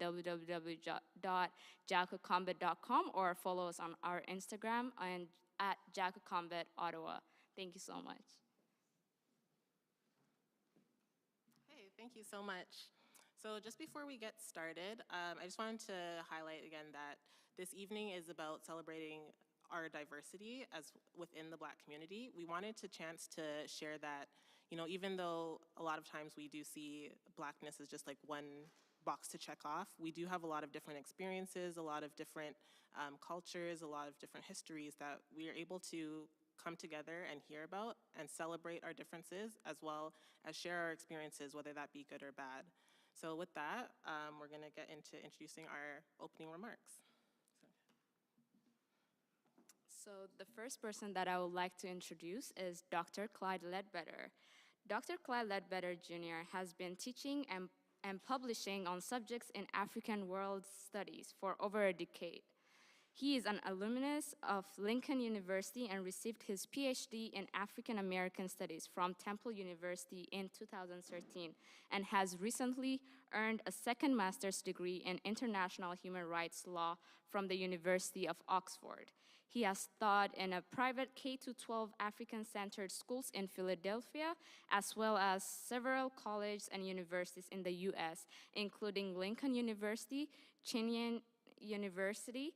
www.jacocombat.com or follow us on our Instagram and at Jacocombat Ottawa. Thank you so much. Hey, thank you so much. So just before we get started, I just wanted to highlight again that this evening is about celebrating our diversity as within the Black community. We wanted a chance to share that, even though a lot of times we do see Blackness as just like one box to check off, we do have a lot of different experiences, a lot of different cultures, a lot of different histories that we are able to come together and hear about and celebrate our differences, as well as share our experiences, whether that be good or bad. So with that, we're gonna get into introducing our opening remarks. So the first person that I would like to introduce is Dr. Clyde Ledbetter. Dr. Clyde Ledbetter Jr. has been teaching and publishing on subjects in African world studies for over a decade. He is an alumnus of Lincoln University and received his PhD in African American Studies from Temple University in 2013 and has recently earned a second master's degree in international human rights law from the University of Oxford. He has taught in a private K-12 African-centered schools in Philadelphia, as well as several colleges and universities in the US, including Lincoln University, Chinyan University,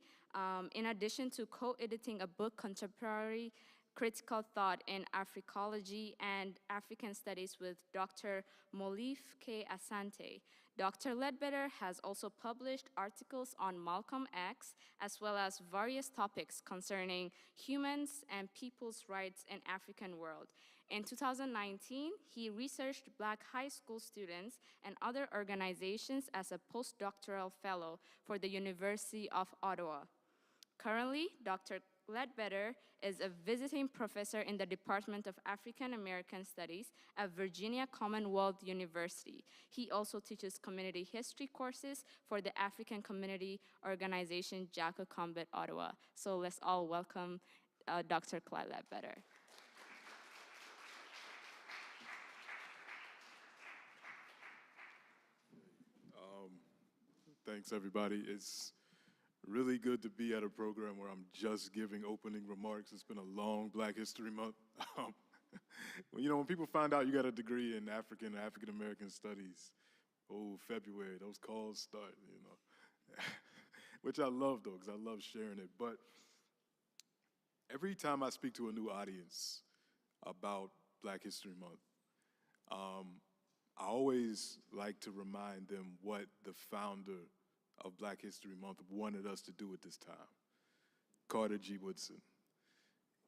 in addition to co-editing a book, Contemporary Critical Thought in Africology and African Studies with Dr. Molif K. Asante. Dr. Ledbetter has also published articles on Malcolm X, as well as various topics concerning humans and people's rights in African world. In 2019, he researched Black high school students and other organizations as a postdoctoral fellow for the University of Ottawa. Currently, Dr. Ledbetter is a visiting professor in the Department of African American Studies at Virginia Commonwealth University. He also teaches community history courses for the African community organization Jacocombat Ottawa. So let's all welcome Dr. Clyde Ledbetter. Thanks, everybody. It's really good to be at a program where I'm just giving opening remarks. It's been a long Black History Month. When people find out you got a degree in African American Studies, February, those calls start, which I love, though, because I love sharing it. But every time I speak to a new audience about Black History Month, I always like to remind them what the founder of Black History Month wanted us to do at this time. Carter G. Woodson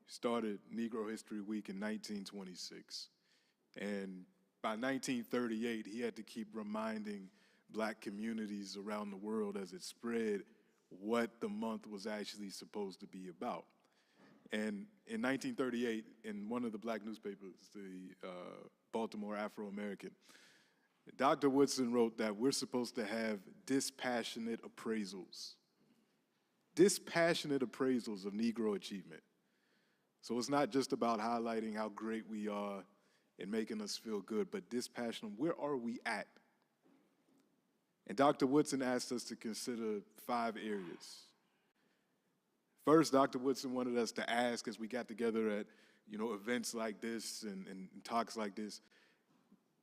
started Negro History Week in 1926. And by 1938, he had to keep reminding Black communities around the world as it spread what the month was actually supposed to be about. And in 1938, in one of the Black newspapers, the Baltimore Afro-American, Dr. Woodson wrote that we're supposed to have dispassionate appraisals of Negro achievement. So it's not just about highlighting how great we are and making us feel good, but dispassionate, where are we at? And Dr. Woodson asked us to consider 5 areas. First, Dr. Woodson wanted us to ask, as we got together at events like this and talks like this,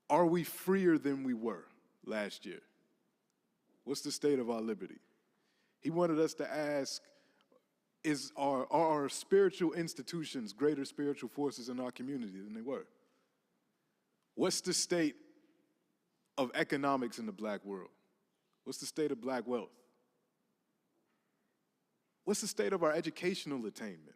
are we freer than we were last year? What's the state of our liberty? He wanted us to ask, are our spiritual institutions greater spiritual forces in our community than they were? What's the state of economics in the Black world? What's the state of Black wealth? What's the state of our educational attainment?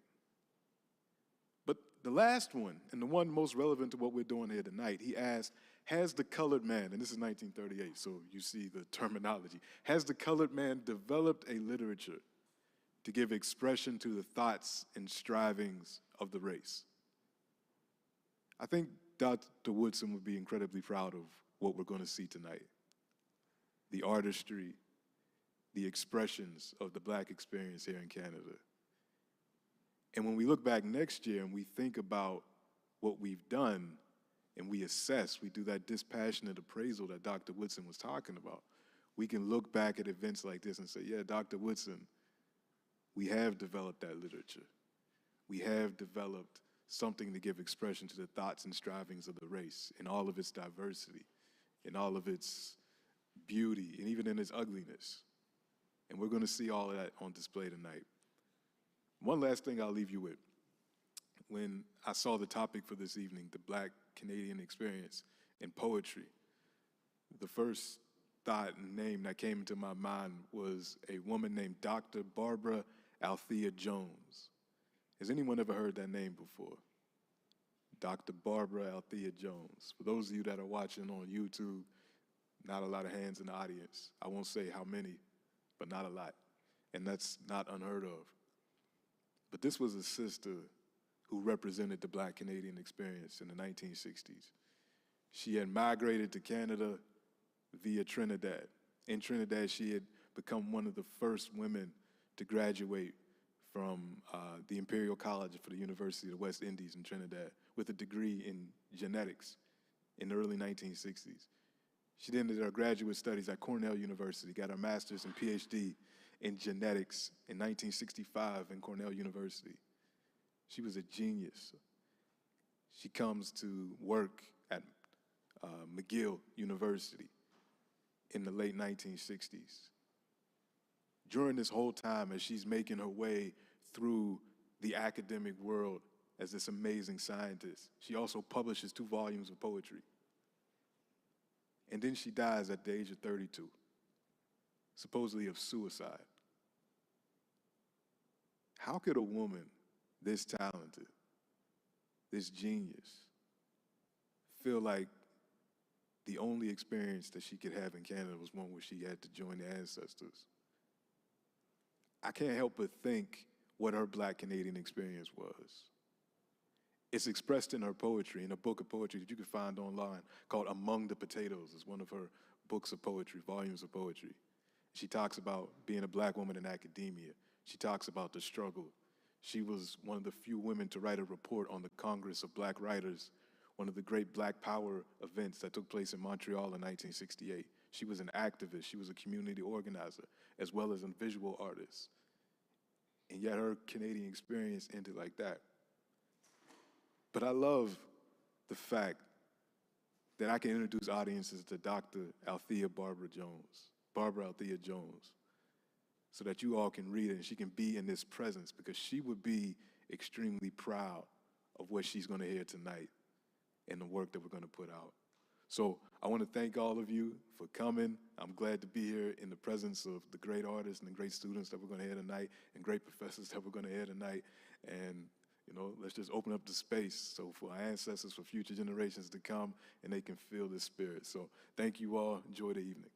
But the last one, and the one most relevant to what we're doing here tonight, he asked, has the colored man, and this is 1938, so you see the terminology, has the colored man developed a literature to give expression to the thoughts and strivings of the race? I think Dr. Woodson would be incredibly proud of what we're going to see tonight. The artistry, the expressions of the Black experience here in Canada. And when we look back next year and we think about what we've done and we assess, we do that dispassionate appraisal that Dr. Woodson was talking about, we can look back at events like this and say, yeah, Dr. Woodson, we have developed that literature. We have developed something to give expression to the thoughts and strivings of the race in all of its diversity, in all of its beauty, and even in its ugliness. And we're going to see all of that on display tonight. One last thing I'll leave you with. When I saw the topic for this evening, the Black Canadian experience in poetry, the first thought and name that came into my mind was a woman named Dr. Barbara Althea Jones. Has anyone ever heard that name before? Dr. Barbara Althea Jones. For those of you that are watching on YouTube, not a lot of hands in the audience. I won't say how many, but not a lot. And that's not unheard of. But this was a sister who represented the Black Canadian experience in the 1960s. She had migrated to Canada via Trinidad. In Trinidad, she had become one of the first women to graduate from the Imperial College for the University of the West Indies in Trinidad with a degree in genetics in the early 1960s. She then did her graduate studies at Cornell University, got her master's and PhD in genetics in 1965 in Cornell University. She was a genius. She comes to work at McGill University in the late 1960s. During this whole time, as she's making her way through the academic world as this amazing scientist, she also publishes 2 volumes of poetry. And then she dies at the age of 32, supposedly of suicide. How could a woman this talented, this genius, feel like the only experience that she could have in Canada was one where she had to join the ancestors? I can't help but think what her Black Canadian experience was. It's expressed in her poetry, in a book of poetry that you can find online called Among the Potatoes. It's one of her books of poetry, volumes of poetry. She talks about being a Black woman in academia. She talks about the struggle. She was one of the few women to write a report on the Congress of Black Writers, one of the great Black Power events that took place in Montreal in 1968. She was an activist. She was a community organizer, as well as a visual artist. And yet her Canadian experience ended like that. But I love the fact that I can introduce audiences to Dr. Althea Barbara Althea Jones, so that you all can read it and she can be in this presence, because she would be extremely proud of what she's going to hear tonight and the work that we're going to put out. So I want to thank all of you for coming. I'm glad to be here in the presence of the great artists and the great students that we're going to hear tonight and great professors that we're going to hear tonight. And let's just open up the space so for our ancestors, for future generations to come, and they can feel this spirit. So thank you all. Enjoy the evening.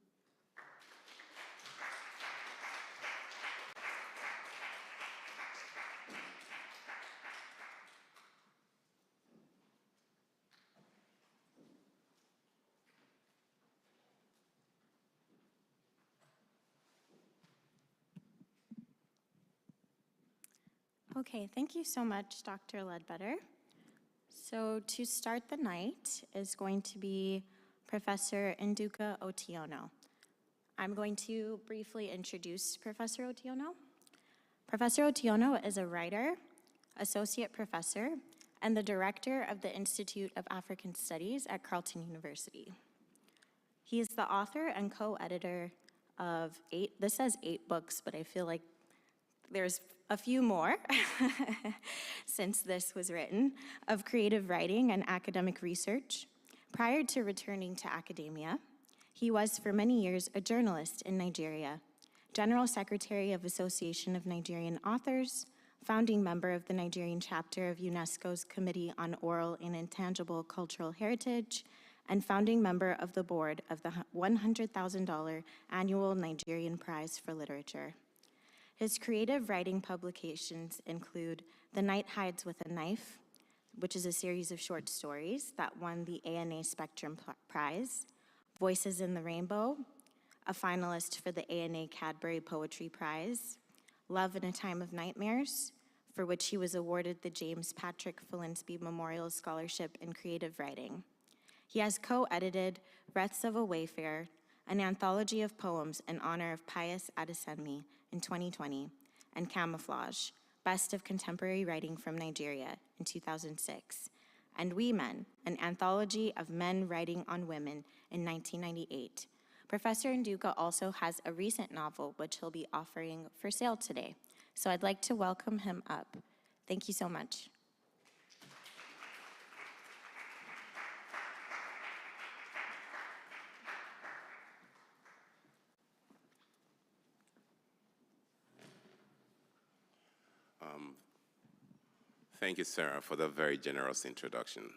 Okay, thank you so much, Dr. Ledbetter. So to start the night is going to be Professor Nduka Otiono. I'm going to briefly introduce Professor Otiono. Professor Otiono is a writer, associate professor, and the director of the Institute of African Studies at Carleton University. He is the author and co-editor of 8 books, but I feel like there's a few more since this was written, of creative writing and academic research. Prior to returning to academia, he was for many years a journalist in Nigeria, General Secretary of Association of Nigerian Authors, founding member of the Nigerian chapter of UNESCO's Committee on Oral and Intangible Cultural Heritage, and founding member of the board of the $100,000 annual Nigerian Prize for Literature. His creative writing publications include The Night Hides with a Knife, which is a series of short stories that won the ANA Spectrum Prize, Voices in the Rainbow, a finalist for the ANA Cadbury Poetry Prize, Love in a Time of Nightmares, for which he was awarded the James Patrick Filinsby Memorial Scholarship in Creative Writing. He has co-edited Wreaths of a Wayfarer, an anthology of poems in honor of Pius Adesemi in 2020, and Camouflage, Best of Contemporary Writing from Nigeria in 2006, and We Men, an anthology of men writing on women in 1998. Professor Nduka also has a recent novel which he'll be offering for sale today. So I'd like to welcome him up. Thank you so much. Thank you, Sarah, for the very generous introduction.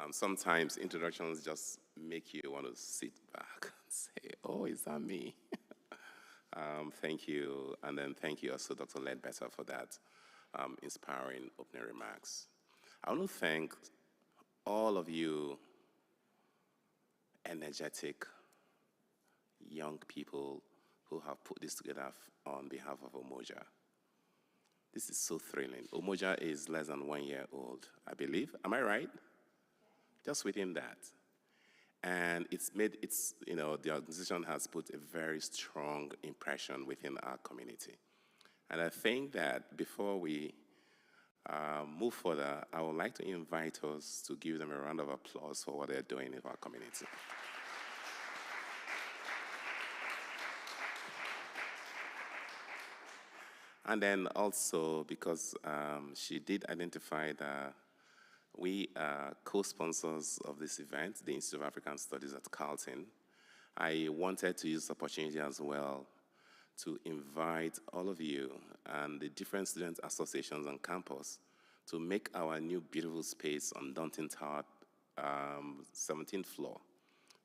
Sometimes introductions just make you want to sit back and say, oh, is that me? Thank you, and then thank you also, Dr. Ledbetter, for that inspiring opening remarks. I want to thank all of you energetic young people who have put this together on behalf of Umoja. This is so thrilling. Umoja is less than 1 year old, I believe. Am I right? Just within that. And the organization has put a very strong impression within our community. And I think that before we move further, I would like to invite us to give them a round of applause for what they're doing in our community. And then also, because she did identify that we are co-sponsors of this event, the Institute of African Studies at Carleton, I wanted to use this opportunity as well to invite all of you and the different student associations on campus to make our new beautiful space on Dunton Tower, 17th floor.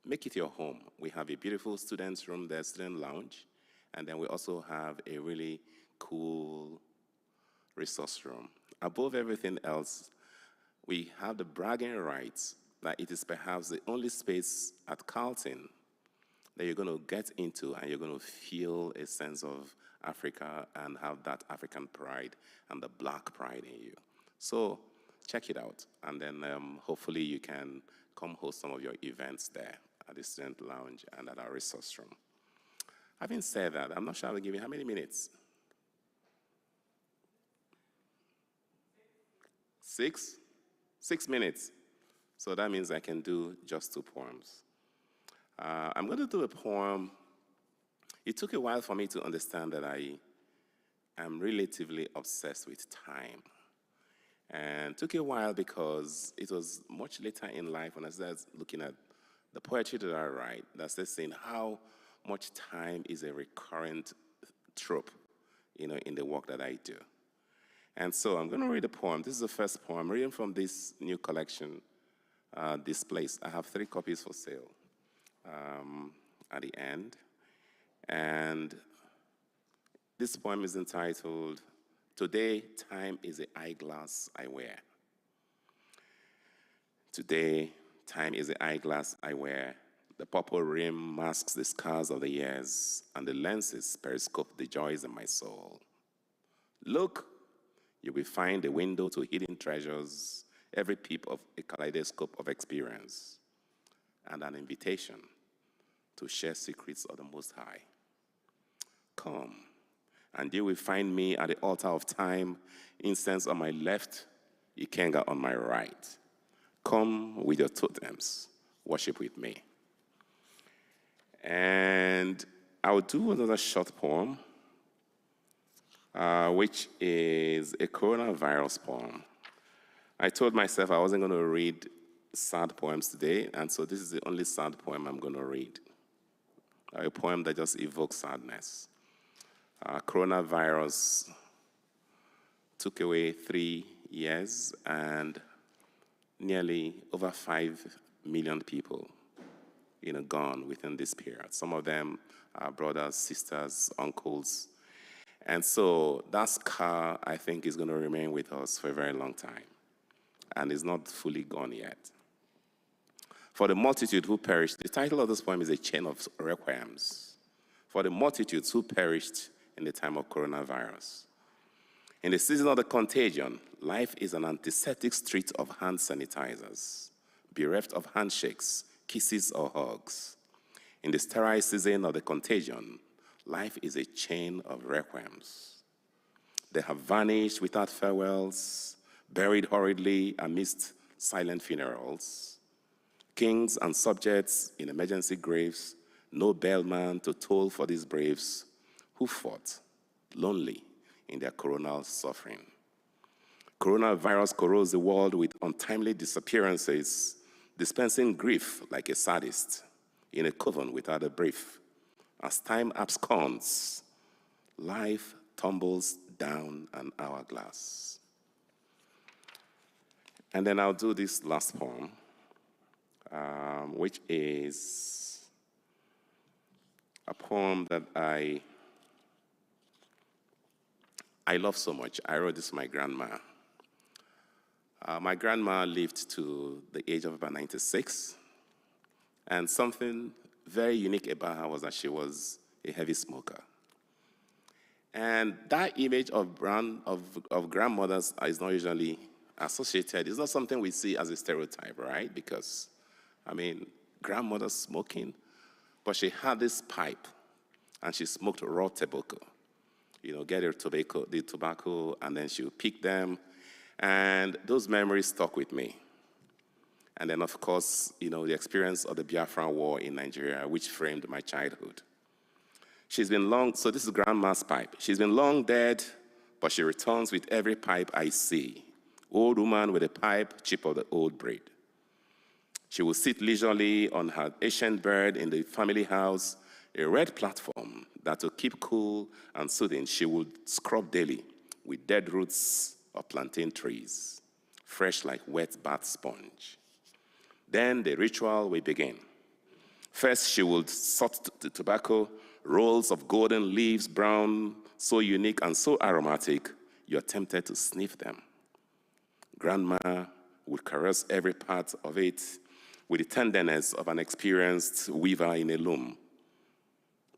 Make it your home. We have a beautiful students' room there, student lounge, and then we also have a really cool resource room. Above everything else, we have the bragging rights that it is perhaps the only space at Carleton that you're going to get into and you're going to feel a sense of Africa and have that African pride and the Black pride in you. So check it out, and then hopefully you can come host some of your events there at the student lounge and at our resource room. Having said that, I'm not sure I'll give you how many minutes? 6? 6 minutes. So that means I can do just 2 poems. I'm going to do a poem. It took a while for me to understand that I am relatively obsessed with time. And took a while because it was much later in life when I started looking at the poetry that I write, that's just saying how much time is a recurrent trope, in the work that I do. And so I'm going to read a poem. This is the first poem. I'm reading from this new collection, Displaced. I have 3 copies for sale at the end. And this poem is entitled, Today, Time is the Eyeglass I Wear. Today, time is the eyeglass I wear. The purple rim masks the scars of the years, and the lenses periscope the joys in my soul. Look, you will find a window to hidden treasures, every peep of a kaleidoscope of experience, and an invitation to share secrets of the Most High. Come, and you will find me at the altar of time, incense on my left, Ikenga on my right. Come with your totems, worship with me. And I will do another short poem, which is a coronavirus poem. I told myself I wasn't going to read sad poems today, and so this is the only sad poem I'm going to read. A poem that just evokes sadness. Coronavirus took away 3 years and nearly over 5 million people, gone within this period. Some of them are brothers, sisters, uncles. And so that scar, I think, is going to remain with us for a very long time and is not fully gone yet. For the multitude who perished, the title of this poem is A Chain of Requiems. For the multitudes who perished in the time of coronavirus. In the season of the contagion, life is an antiseptic street of hand sanitizers, bereft of handshakes, kisses, or hugs. In the sterile season of the contagion, life is a chain of requiems. They have vanished without farewells, buried hurriedly amidst silent funerals. Kings and subjects in emergency graves, no bellman to toll for these braves who fought, lonely in their coronal suffering. Coronavirus corrodes the world with untimely disappearances, dispensing grief like a sadist in a coven without a brief. As time absconds, life tumbles down an hourglass. And then I'll do this last poem, which is a poem that I love so much. I wrote this for my grandma. My grandma lived to the age of about 96, and something very unique about her was that she was a heavy smoker. And that image of grandmothers is not usually associated. It's not something we see as a stereotype, right? Because, I mean, grandmother smoking, but she had this pipe, and she smoked raw tobacco. You know, get her tobacco, and then she would pick them, and those memories stuck with me. And then, of course, you know, the experience of the Biafran War in Nigeria, which framed my childhood. She's been long, so this is grandma's pipe. She's been long dead, but she returns with every pipe I see. Old woman with a pipe, chip of the old breed. She will sit leisurely on her ancient bed in the family house, a red platform that to keep cool and soothing, she would scrub daily with dead roots of plantain trees, fresh like wet bath sponge. Then the ritual will begin. First, she would sort the tobacco, rolls of golden leaves, brown, so unique and so aromatic, you're tempted to sniff them. Grandma would caress every part of it with the tenderness of an experienced weaver in a loom.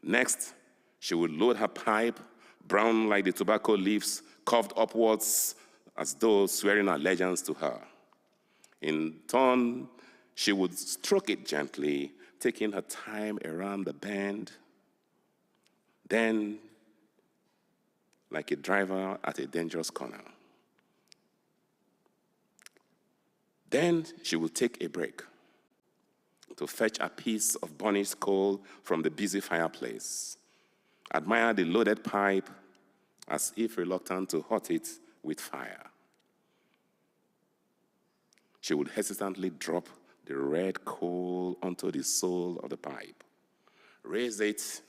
Next, she would load her pipe, brown like the tobacco leaves, curved upwards as though swearing allegiance to her. In turn, she would stroke it gently, taking her time around the bend. Then, like a driver at a dangerous corner. Then she would take a break to fetch a piece of burnished coal from the busy fireplace, admire the loaded pipe as if reluctant to hurt it with fire. She would hesitantly drop the red coal onto the sole of the pipe, raise it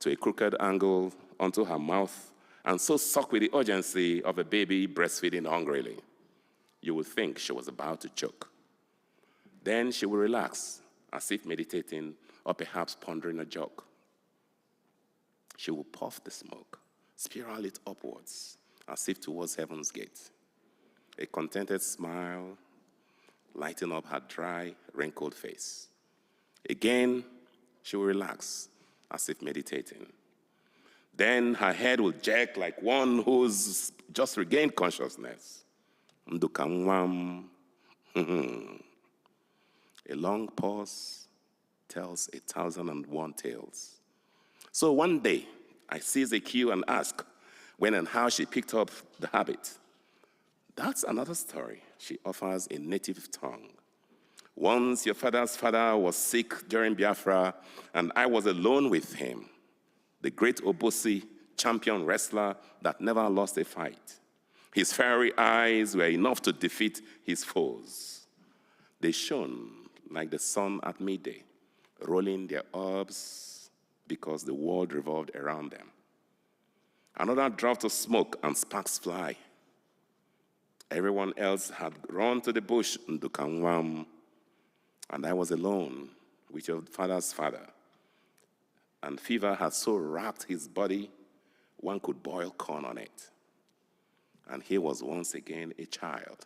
to a crooked angle onto her mouth, and so suck with the urgency of a baby breastfeeding hungrily. You would think she was about to choke. Then she would relax, as if meditating or perhaps pondering a joke. She would puff the smoke, spiral it upwards, as if towards heaven's gate. A contented smile lighting up her dry, wrinkled face. Again, she would relax, as if meditating. Then her head would jerk like one who's just regained consciousness. Ndukamwam. A long pause tells 1,001 tales. So one day, I seize the cue and ask when and how she picked up the habit. That's another story she offers in native tongue. Once your father's father was sick during Biafra, and I was alone with him, the great Obosi, champion wrestler that never lost a fight. His fiery eyes were enough to defeat his foes. They shone like the sun at midday, rolling their orbs because the world revolved around them. Another draught of smoke and sparks fly. Everyone else had run to the bush, Ndukangwam, and I was alone with your father's father. And fever had so wrapped his body, one could boil corn on it. And he was once again a child.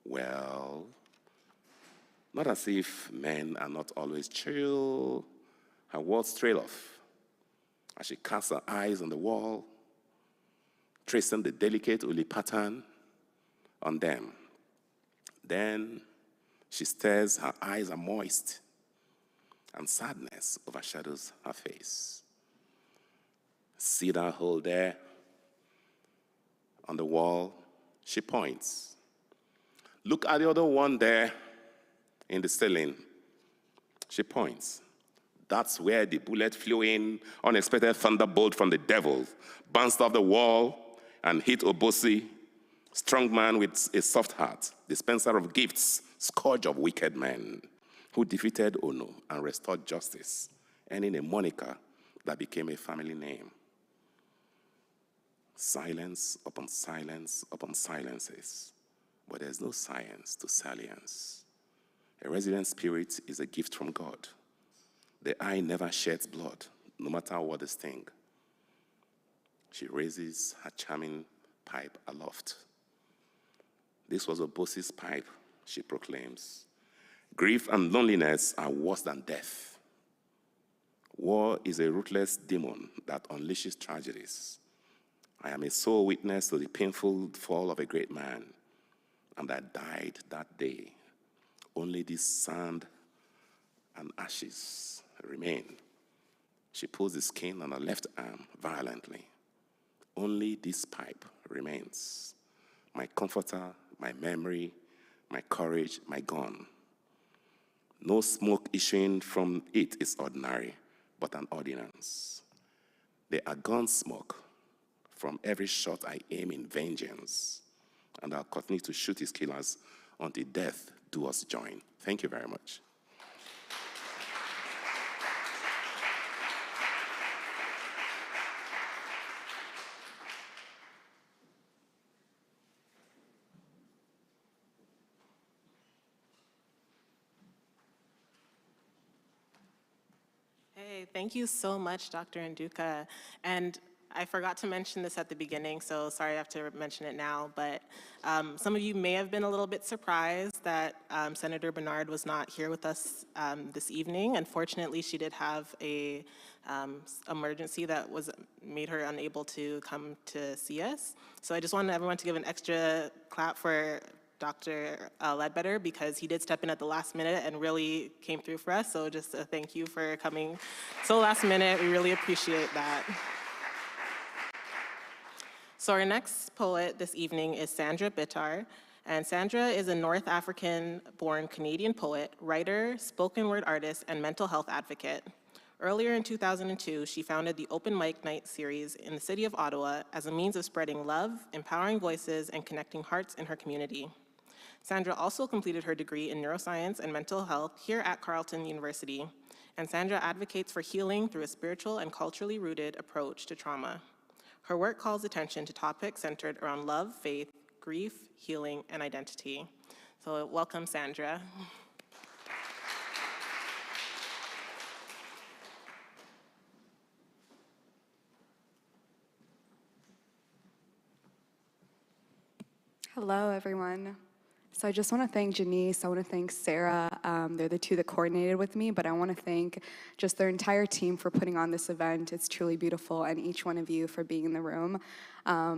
Well, not as if men are not always chill. Her words trail off as she casts her eyes on the wall, tracing the delicate uli pattern on them. Then she stares, her eyes are moist, and sadness overshadows her face. See that hole there on the wall? She points. Look at the other one there in the ceiling. She points. That's where the bullet flew in, unexpected thunderbolt from the devil, bounced off the wall and hit Obosi, strong man with a soft heart, dispenser of gifts, scourge of wicked men, who defeated Ono and restored justice, earning a moniker that became a family name. Silence upon silence upon silences, but there's no science to salience. A resident spirit is a gift from God. The eye never sheds blood, no matter what the sting. She raises her charming pipe aloft. This was Obosi's pipe, she proclaims. Grief and loneliness are worse than death. War is a ruthless demon that unleashes tragedies. I am a sole witness to the painful fall of a great man, and I died that day. Only this sand and ashes remain. She pulls the skin on her left arm violently. Only this pipe remains. My comforter, my memory, my courage, my gun. No smoke issuing from it is ordinary, but an ordinance. There are gun smoke from every shot I aim in vengeance, and I'll continue to shoot his killers until death do us join. Thank you very much. Hey, thank you so much, Dr. Nduka. And I forgot to mention this at the beginning, so sorry I have to mention it now, but some of you may have been a little bit surprised that Senator Bernard was not here with us this evening. Unfortunately, she did have a emergency that made her unable to come to see us. So I just wanted everyone to give an extra clap for Dr. Ledbetter, because he did step in at the last minute and really came through for us. So just a thank you for coming so last minute. We really appreciate that. So our next poet this evening is Sandra Bittar. And Sandra is a North African-born Canadian poet, writer, spoken word artist, and mental health advocate. Earlier in 2002, she founded the Open Mic Night series in the city of Ottawa as a means of spreading love, empowering voices, and connecting hearts in her community. Sandra also completed her degree in neuroscience and mental health here at Carleton University, and Sandra advocates for healing through a spiritual and culturally rooted approach to trauma. Her work calls attention to topics centered around love, faith, grief, healing, and identity. So welcome, Sandra. Hello, everyone. So I just want to thank Janice, I want to thank Sarah. They're the two that coordinated with me, but I want to thank just their entire team for putting on this event. It's truly beautiful, and each one of you for being in the room.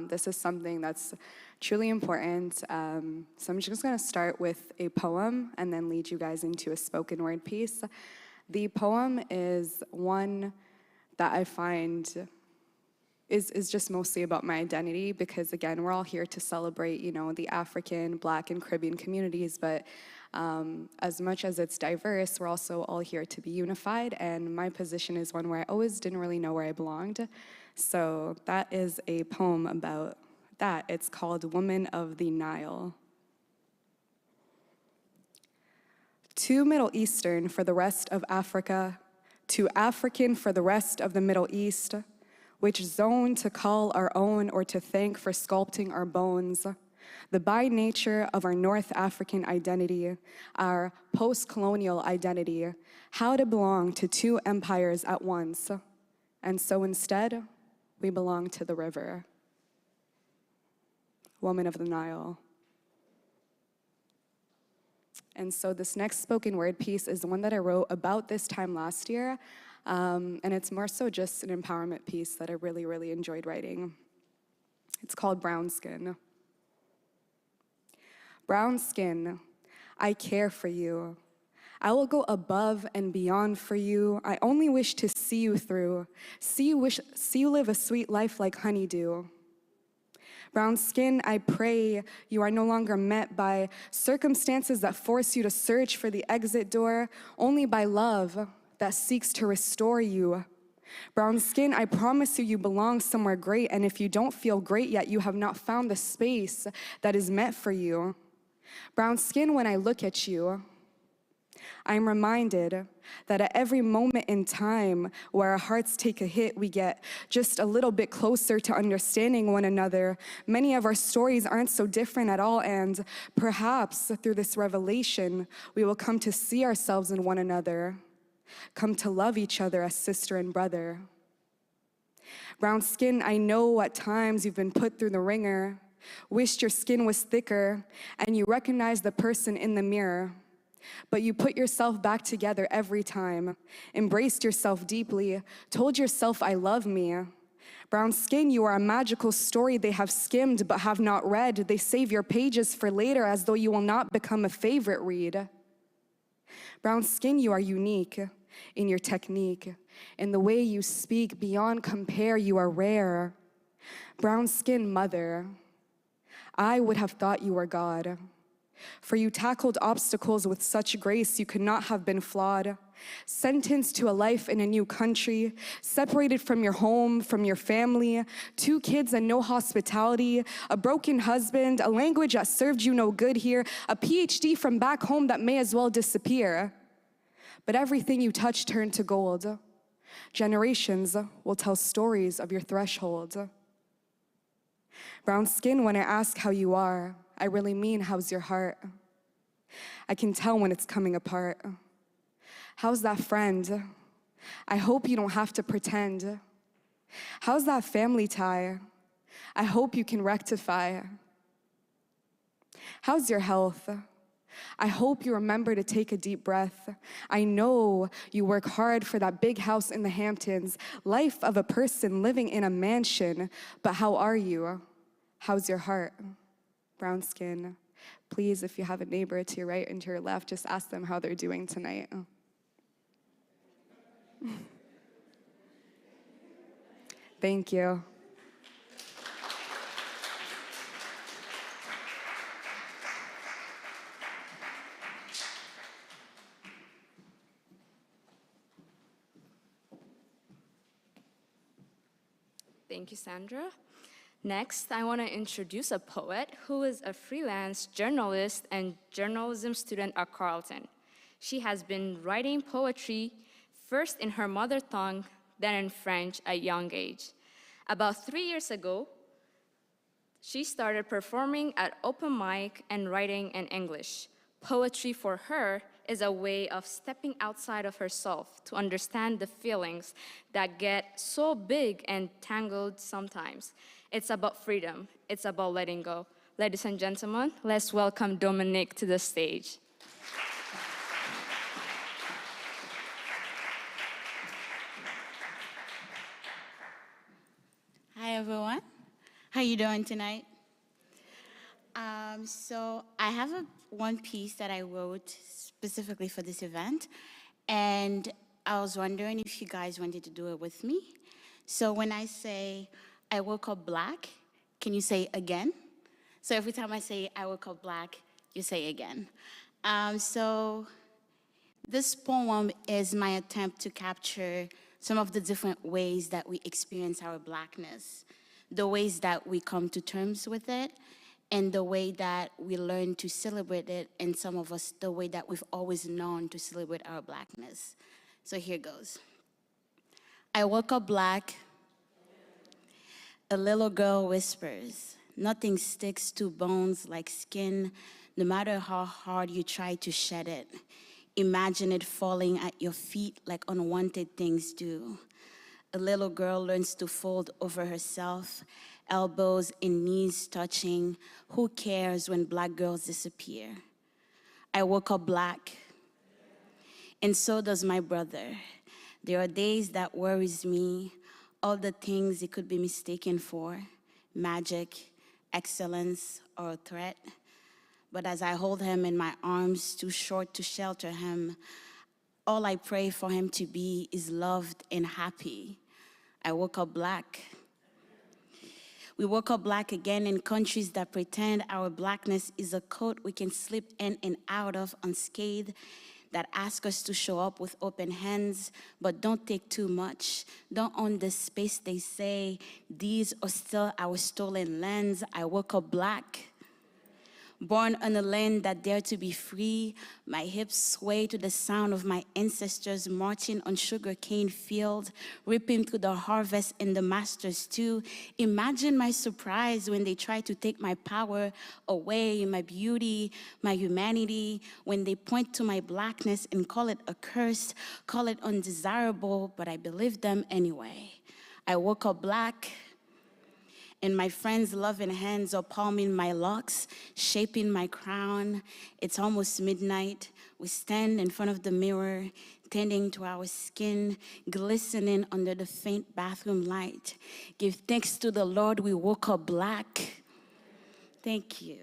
This is something that's truly important. So I'm just going to start with a poem and then lead you guys into a spoken word piece. The poem is one that I find is just mostly about my identity, because again, we're all here to celebrate, you know, the African, Black, and Caribbean communities, but as much as it's diverse, we're also all here to be unified, and my position is one where I always didn't really know where I belonged. So that is a poem about that. It's called Woman of the Nile. Too Middle Eastern for the rest of Africa, too African for the rest of the Middle East, which zone to call our own or to thank for sculpting our bones. The by nature of our North African identity, our post-colonial identity, how to belong to two empires at once. And so instead, we belong to the river. Woman of the Nile. And so this next spoken word piece is the one that I wrote about this time last year. And it's more so just an empowerment piece that I really, really enjoyed writing. It's called Brown Skin. Brown skin, I care for you. I will go above and beyond for you. I only wish to see you through, see you live a sweet life like honeydew. Brown skin, I pray you are no longer met by circumstances that force you to search for the exit door, only by love that seeks to restore you. Brown skin, I promise you, you belong somewhere great, and if you don't feel great yet, you have not found the space that is meant for you. Brown skin, when I look at you, I am reminded that at every moment in time where our hearts take a hit, we get just a little bit closer to understanding one another. Many of our stories aren't so different at all, and perhaps through this revelation, we will come to see ourselves in one another, come to love each other as sister and brother. Brown skin, I know at times you've been put through the ringer, wished your skin was thicker, and you recognize the person in the mirror. But you put yourself back together every time, embraced yourself deeply, told yourself, I love me. Brown skin, you are a magical story they have skimmed but have not read. They save your pages for later as though you will not become a favorite read. Brown skin, you are unique in your technique, in the way you speak, beyond compare, you are rare. Brown skin mother, I would have thought you were God. For you tackled obstacles with such grace you could not have been flawed. Sentenced to a life in a new country, separated from your home, from your family, 2 kids and no hospitality, a broken husband, a language that served you no good here, a PhD from back home that may as well disappear. But everything you touch turned to gold. Generations will tell stories of your threshold. Brown skin, when I ask how you are, I really mean, how's your heart? I can tell when it's coming apart. How's that friend? I hope you don't have to pretend. How's that family tie? I hope you can rectify. How's your health? I hope you remember to take a deep breath. I know you work hard for that big house in the Hamptons, life of a person living in a mansion, but how are you? How's your heart? Brown skin, please, if you have a neighbor to your right and to your left, just ask them how they're doing tonight. Thank you. Thank you, Sandra. Next, I want to introduce a poet who is a freelance journalist and journalism student at Carleton. She has been writing poetry first in her mother tongue, then in French at a young age. About 3 years ago, she started performing at open mic and writing in English. Poetry for her is a way of stepping outside of herself to understand the feelings that get so big and tangled sometimes. It's about freedom. It's about letting go. Ladies and gentlemen, let's welcome Dominique to the stage. Hi, everyone. How you doing tonight? So I have one piece that I wrote specifically for this event, and I was wondering if you guys wanted to do it with me. So when I say, I woke up black, can you say again? So every time I say, I woke up black, you say again. So this poem is my attempt to capture some of the different ways that we experience our blackness, the ways that we come to terms with it, and the way that we learn to celebrate it, and some of us, the way that we've always known to celebrate our blackness. So here goes. I woke up black. A little girl whispers, nothing sticks to bones like skin, no matter how hard you try to shed it. Imagine it falling at your feet like unwanted things do. A little girl learns to fold over herself, elbows and knees touching. Who cares when black girls disappear? I woke up black, and so does my brother. There are days that worries me, all the things it could be mistaken for, magic, excellence, or a threat. But as I hold him in my arms, too short to shelter him, all I pray for him to be is loved and happy. I woke up black. We woke up black again in countries that pretend our blackness is a coat we can slip in and out of unscathed, that ask us to show up with open hands, but don't take too much. Don't own the space they say. These are still our stolen lands. I woke up black. Born on a land that dared to be free, my hips sway to the sound of my ancestors marching on sugarcane fields, ripping through the harvest and the masters too. Imagine my surprise when they try to take my power away, my beauty, my humanity, when they point to my blackness and call it a curse, call it undesirable, but I believe them anyway. I woke up black, and my friends' loving hands are palming my locks, shaping my crown. It's almost midnight. We stand in front of the mirror, tending to our skin, glistening under the faint bathroom light. Give thanks to the Lord we woke up black. Thank you.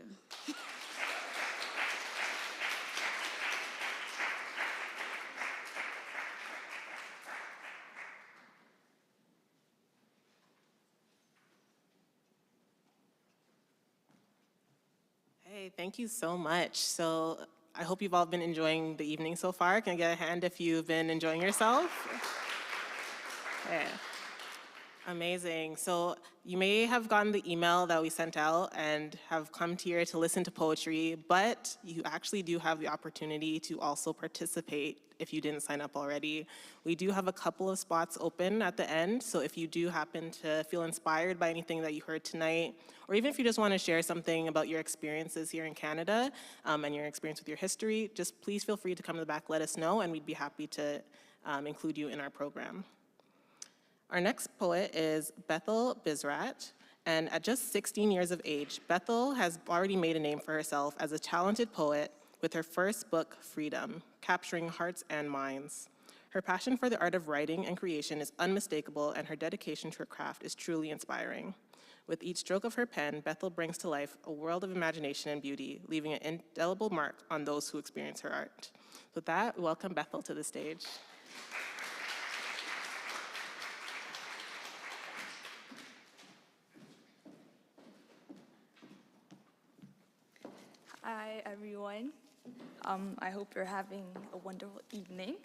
Hey, thank you so much. So I hope you've all been enjoying the evening so far. Can I get a hand if you've been enjoying yourself? Yeah. Amazing. So you may have gotten the email that we sent out and have come here to listen to poetry, but you actually do have the opportunity to also participate if you didn't sign up already. We do have a couple of spots open at the end, so if you do happen to feel inspired by anything that you heard tonight, or even if you just want to share something about your experiences here in Canada and your experience with your history, just please feel free to come to the back, let us know, and we'd be happy to include you in our program. Our next poet is Bethel Bizrat, and at just 16 years of age, Bethel has already made a name for herself as a talented poet with her first book, Freedom, capturing hearts and minds. Her passion for the art of writing and creation is unmistakable, and her dedication to her craft is truly inspiring. With each stroke of her pen, Bethel brings to life a world of imagination and beauty, leaving an indelible mark on those who experience her art. With that, welcome Bethel to the stage. Hi, everyone. I hope you're having a wonderful evening.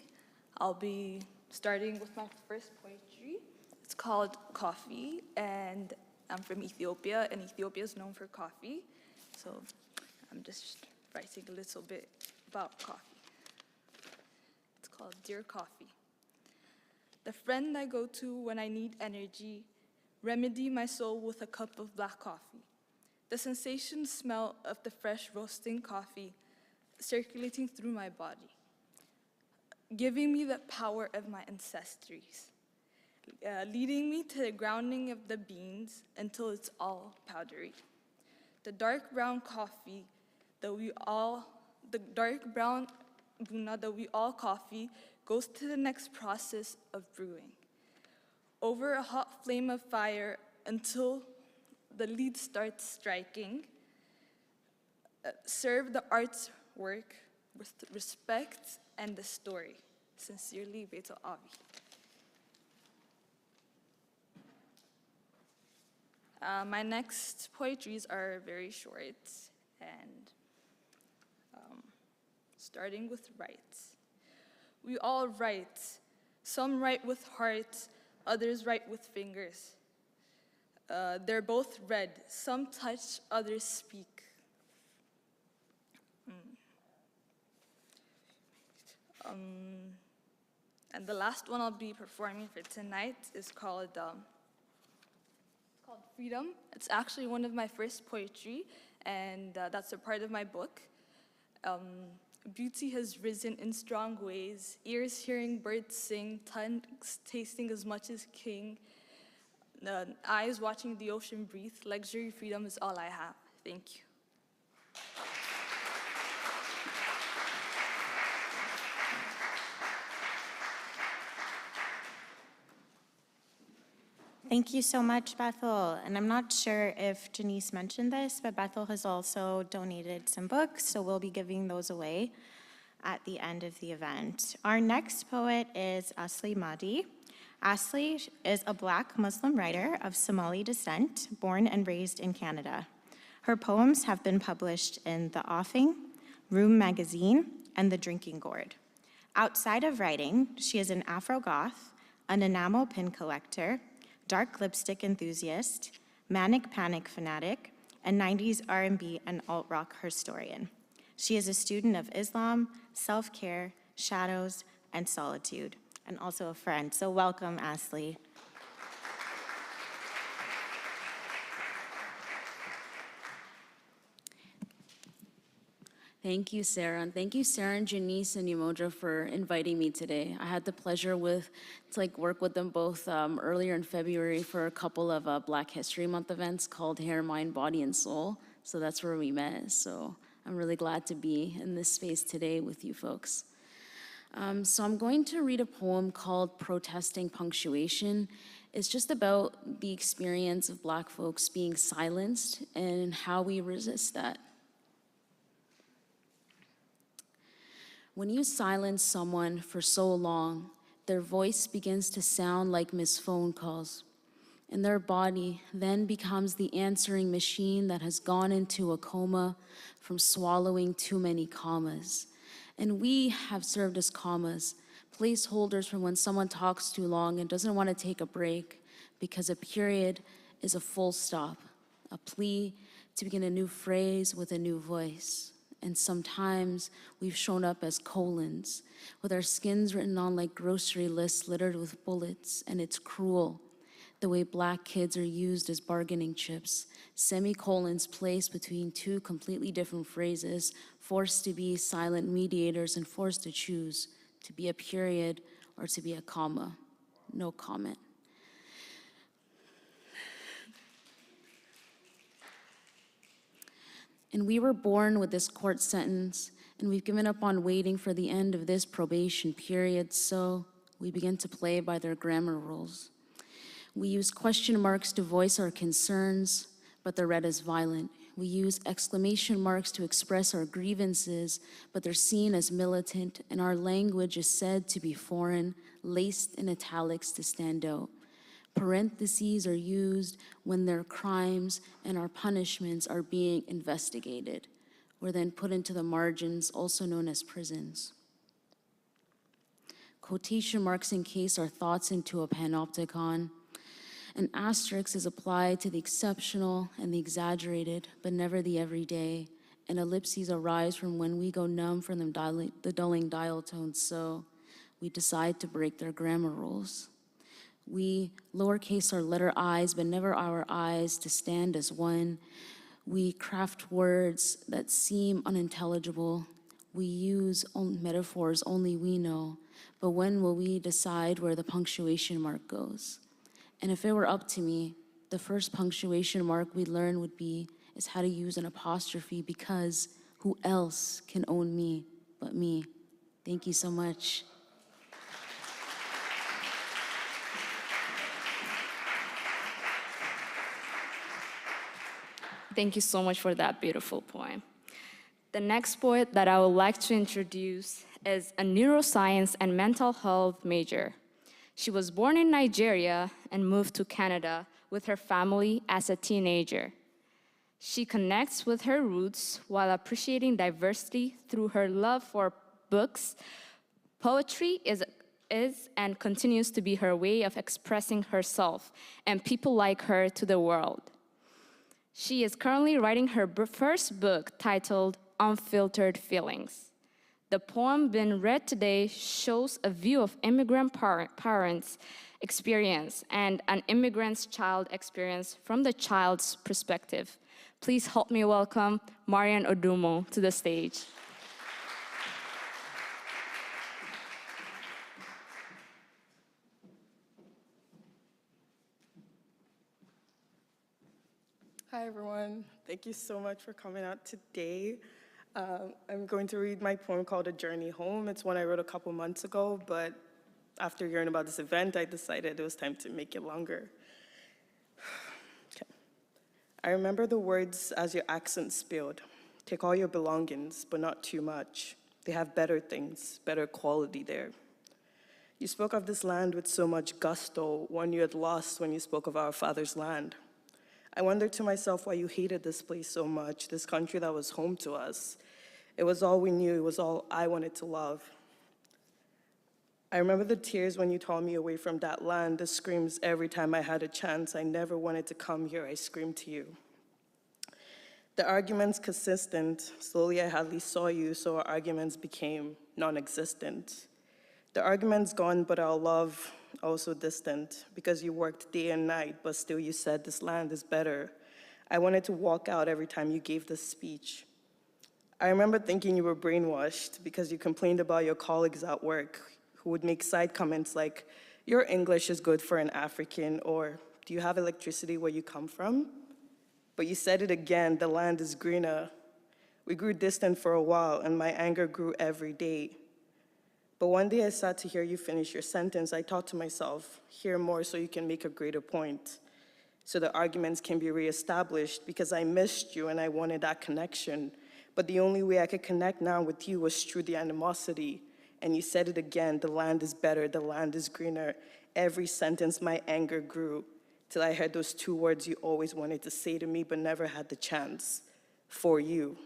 I'll be starting with my first poetry. It's called Coffee, and I'm from Ethiopia, and Ethiopia is known for coffee. So I'm just writing a little bit about coffee. It's called Dear Coffee. The friend I go to when I need energy, remedy my soul with a cup of black coffee. The sensation smell of the fresh roasting coffee circulating through my body, giving me the power of my ancestries, leading me to the grounding of the beans until it's all powdery. The dark brown coffee the dark brown buna that we all coffee goes to the next process of brewing. Over a hot flame of fire until the lead starts striking. Serve the artwork with respect and the story. Sincerely, Beto Avi. My next poetries are very short, and starting with write. We all write. Some write with heart, others write with fingers. They're both red. Some touch, others speak. And the last one I'll be performing for tonight is called Freedom. It's actually one of my first poetry, and that's a part of my book. Beauty has risen in strong ways, ears hearing birds sing, tongues tasting as much as king, eyes watching the ocean breathe. Luxury freedom is all I have. Thank you. Thank you so much, Bethel. And I'm not sure if Janice mentioned this, but Bethel has also donated some books, so we'll be giving those away at the end of the event. Our next poet is Asli Mahdi. Asli is a Black Muslim writer of Somali descent, born and raised in Canada. Her poems have been published in The Offing, Room Magazine, and The Drinking Gourd. Outside of writing, she is an Afro-goth, an enamel pin collector, dark lipstick enthusiast, manic panic fanatic, and 90s R&B and alt-rock historian. She is a student of Islam, self-care, shadows, and solitude, and also a friend. So welcome, Asli. Thank you, Sarah. And thank you, Sarah and Janice and Umoja for inviting me today. I had the pleasure to work with them both earlier in February for a couple of Black History Month events called Hair, Mind, Body, and Soul. So that's where we met. So I'm really glad to be in this space today with you folks. So I'm going to read a poem called Protesting Punctuation. It's just about the experience of Black folks being silenced and how we resist that. When you silence someone for so long, their voice begins to sound like missed phone calls, and their body then becomes the answering machine that has gone into a coma from swallowing too many commas. And we have served as commas, placeholders for when someone talks too long and doesn't want to take a break, because a period is a full stop, a plea to begin a new phrase with a new voice. And sometimes we've shown up as colons, with our skins written on like grocery lists littered with bullets, and it's cruel the way Black kids are used as bargaining chips, semicolons placed between two completely different phrases, forced to be silent mediators and forced to choose to be a period or to be a comma. No comment. And we were born with this court sentence, and we've given up on waiting for the end of this probation period, so we begin to play by their grammar rules. We use question marks to voice our concerns, but they're read as violent. We use exclamation marks to express our grievances, but they're seen as militant, and our language is said to be foreign, laced in italics to stand out. Parentheses are used when their crimes and our punishments are being investigated. We're then put into the margins, also known as prisons. Quotation marks encase our thoughts into a panopticon. An asterisk is applied to the exceptional and the exaggerated, but never the everyday. And ellipses arise from when we go numb from the dulling dial tones, so we decide to break their grammar rules. We lowercase our letter I's, but never our I's to stand as one. We craft words that seem unintelligible. We use metaphors only we know. But when will we decide where the punctuation mark goes? And if it were up to me, the first punctuation mark we'd learn is how to use an apostrophe, because who else can own me but me? Thank you so much. Thank you so much for that beautiful poem. The next poet that I would like to introduce is a neuroscience and mental health major. She was born in Nigeria and moved to Canada with her family as a teenager. She connects with her roots while appreciating diversity through her love for books. Poetry is and continues to be her way of expressing herself and people like her to the world. She is currently writing her first book titled Unfiltered Feelings. The poem being read today shows a view of immigrant parents' experience and an immigrant's child experience from the child's perspective. Please help me welcome Marian Odumo to the stage. Hi, everyone. Thank you so much for coming out today. I'm going to read my poem called A Journey Home. It's one I wrote a couple months ago, but after hearing about this event, I decided it was time to make it longer. I remember the words as your accent spilled. Take all your belongings, but not too much. They have better things, better quality there. You spoke of this land with so much gusto, one you had lost when you spoke of our father's land. I wondered to myself why you hated this place so much, this country that was home to us. It was all we knew, it was all I wanted to love. I remember the tears when you tore me away from that land, the screams every time I had a chance. I never wanted to come here, I screamed to you. The arguments consistent. Slowly I hardly saw you, so our arguments became non-existent. The arguments gone, but our love also distant, because you worked day and night, but still you said this land is better. I wanted to walk out every time you gave this speech. I remember thinking you were brainwashed because you complained about your colleagues at work who would make side comments like, your English is good for an African, or do you have electricity where you come from? But you said it again, the land is greener. We grew distant for a while, and my anger grew every day. But one day I sat to hear you finish your sentence. I thought to myself, hear more so you can make a greater point, so the arguments can be reestablished, because I missed you and I wanted that connection. But the only way I could connect now with you was through the animosity. And you said it again, the land is better, the land is greener. Every sentence, my anger grew, till I heard those two words you always wanted to say to me, but never had the chance. For you.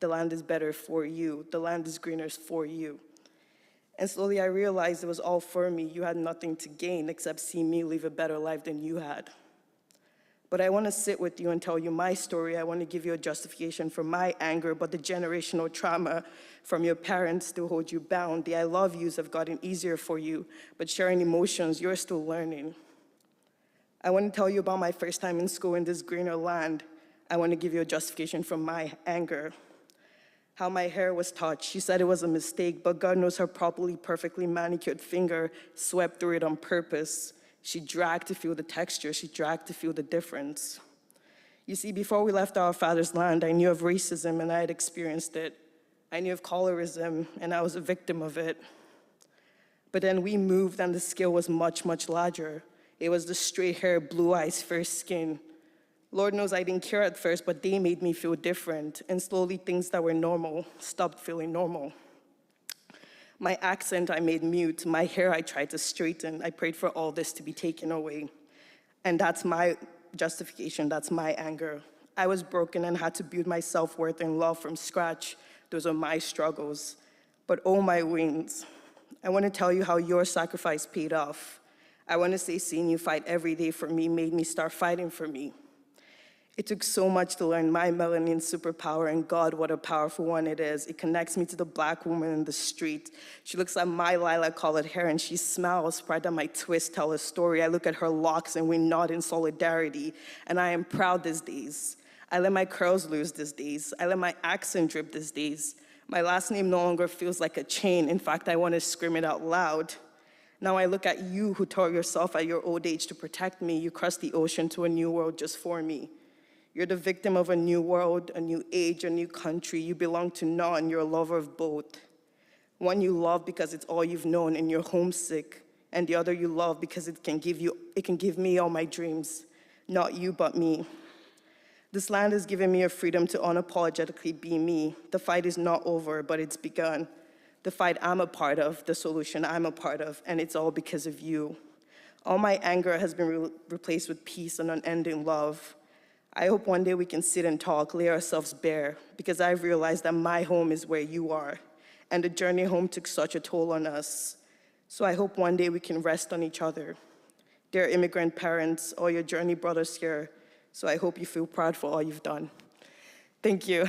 The land is better for you. The land is greener for you. And slowly I realized it was all for me. You had nothing to gain except see me live a better life than you had. But I want to sit with you and tell you my story. I want to give you a justification for my anger, but the generational trauma from your parents still hold you bound. The I love yous have gotten easier for you, but sharing emotions, you're still learning. I want to tell you about my first time in school in this greener land. I want to give you a justification for my anger. How my hair was touched. She said it was a mistake, but God knows her properly, perfectly manicured finger swept through it on purpose. She dragged to feel the texture. She dragged to feel the difference. You see, before we left our father's land, I knew of racism and I had experienced it. I knew of colorism and I was a victim of it. But then we moved and the scale was much, much larger. It was the straight hair, blue eyes, fair skin. Lord knows I didn't care at first, but they made me feel different. And slowly things that were normal stopped feeling normal. My accent I made mute. My hair I tried to straighten. I prayed for all this to be taken away. And that's my justification. That's my anger. I was broken and had to build my self-worth and love from scratch. Those are my struggles. But oh, my wings. I want to tell you how your sacrifice paid off. I want to say seeing you fight every day for me made me start fighting for me. It took so much to learn my melanin superpower, and God, what a powerful one it is. It connects me to the Black woman in the street. She looks at my lilac-colored hair and she smiles, proud that my twists tell a story. I look at her locks and we nod in solidarity, and I am proud these days. I let my curls loose these days. I let my accent drip these days. My last name no longer feels like a chain. In fact, I want to scream it out loud. Now I look at you who tore yourself at your old age to protect me. You crossed the ocean to a new world just for me. You're the victim of a new world, a new age, a new country. You belong to none. You're a lover of both. One you love because it's all you've known and you're homesick, and the other you love because it can give me all my dreams. Not you, but me. This land has given me a freedom to unapologetically be me. The fight is not over, but it's begun. The fight I'm a part of, the solution I'm a part of, and it's all because of you. All my anger has been replaced with peace and unending love. I hope one day we can sit and talk, lay ourselves bare, because I've realized that my home is where you are, and the journey home took such a toll on us. So I hope one day we can rest on each other. Dear immigrant parents, all your journey brought us here, so I hope you feel proud for all you've done. Thank you.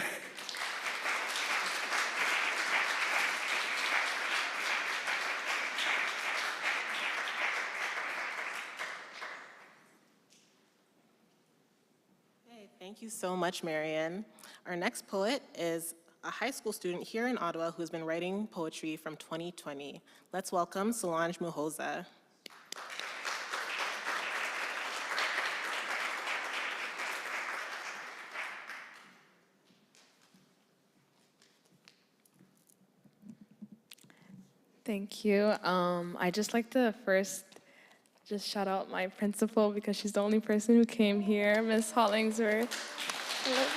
Thank you so much, Marian. Our next poet is a high school student here in Ottawa who's been writing poetry from 2020. Let's welcome Solange Muhoza. Thank you. I just like to first just shout out my principal because she's the only person who came here, Miss Hollingsworth. I love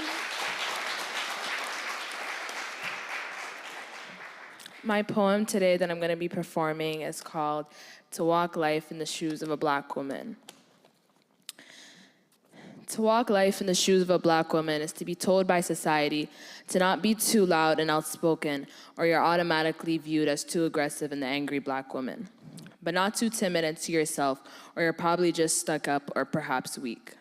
you. My poem today that I'm going to be performing is called To Walk Life in the Shoes of a Black Woman. To walk life in the shoes of a Black woman is to be told by society to not be too loud and outspoken, or you're automatically viewed as too aggressive and the angry Black woman. But not too timid and to yourself, or you're probably just stuck up or perhaps weak.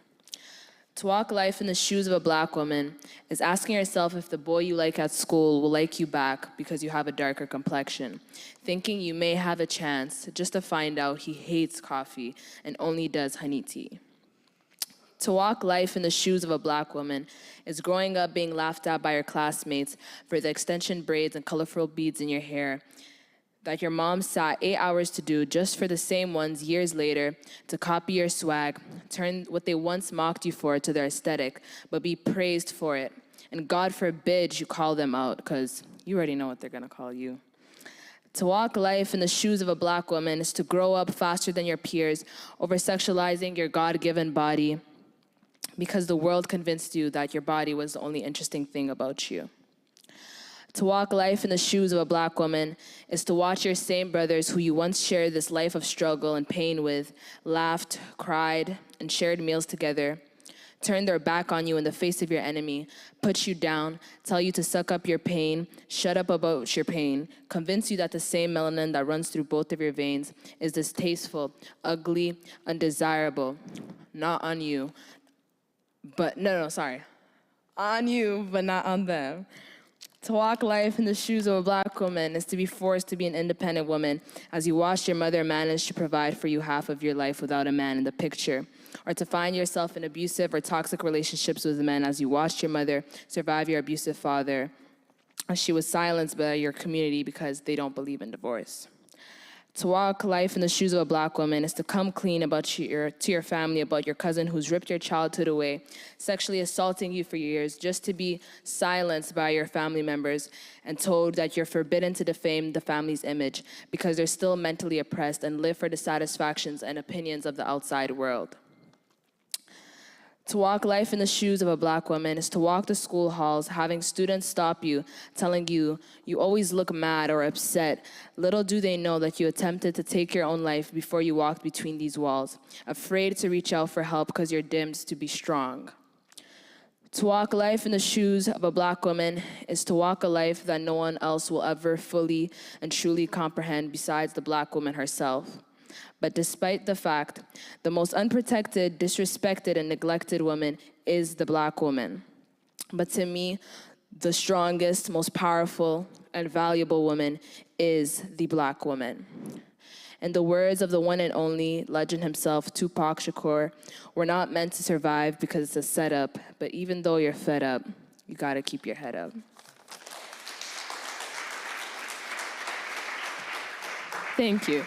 To walk life in the shoes of a Black woman is asking yourself if the boy you like at school will like you back because you have a darker complexion, thinking you may have a chance just to find out he hates coffee and only does honey tea. To walk life in the shoes of a Black woman is growing up being laughed at by your classmates for the extension braids and colorful beads in your hair that your mom sat 8 hours to do just for the same ones years later to copy your swag, turn what they once mocked you for to their aesthetic, but be praised for it. And God forbid you call them out, because you already know what they're gonna call you. To walk life in the shoes of a Black woman is to grow up faster than your peers, over-sexualizing your God-given body because the world convinced you that your body was the only interesting thing about you. To walk life in the shoes of a Black woman is to watch your same brothers who you once shared this life of struggle and pain with, laughed, cried, and shared meals together, turn their back on you in the face of your enemy, put you down, tell you to suck up your pain, shut up about your pain, convince you that the same melanin that runs through both of your veins is distasteful, ugly, undesirable, not on you, but on you, but not on them. To walk life in the shoes of a Black woman is to be forced to be an independent woman as you watched your mother manage to provide for you half of your life without a man in the picture, or to find yourself in abusive or toxic relationships with men as you watched your mother survive your abusive father, as she was silenced by your community because they don't believe in divorce. To walk life in the shoes of a Black woman is to come clean to your family about your cousin who's ripped your childhood away, sexually assaulting you for years, just to be silenced by your family members and told that you're forbidden to defame the family's image because they're still mentally oppressed and live for the satisfactions and opinions of the outside world. To walk life in the shoes of a Black woman is to walk the school halls, having students stop you, telling you, you always look mad or upset. Little do they know that you attempted to take your own life before you walked between these walls, afraid to reach out for help because you're dimmed to be strong. To walk life in the shoes of a Black woman is to walk a life that no one else will ever fully and truly comprehend besides the Black woman herself. But despite the fact, the most unprotected, disrespected, and neglected woman is the Black woman. But to me, the strongest, most powerful, and valuable woman is the Black woman. In the words of the one and only legend himself, Tupac Shakur, we're not meant to survive because it's a setup, but even though you're fed up, you gotta keep your head up. Thank you.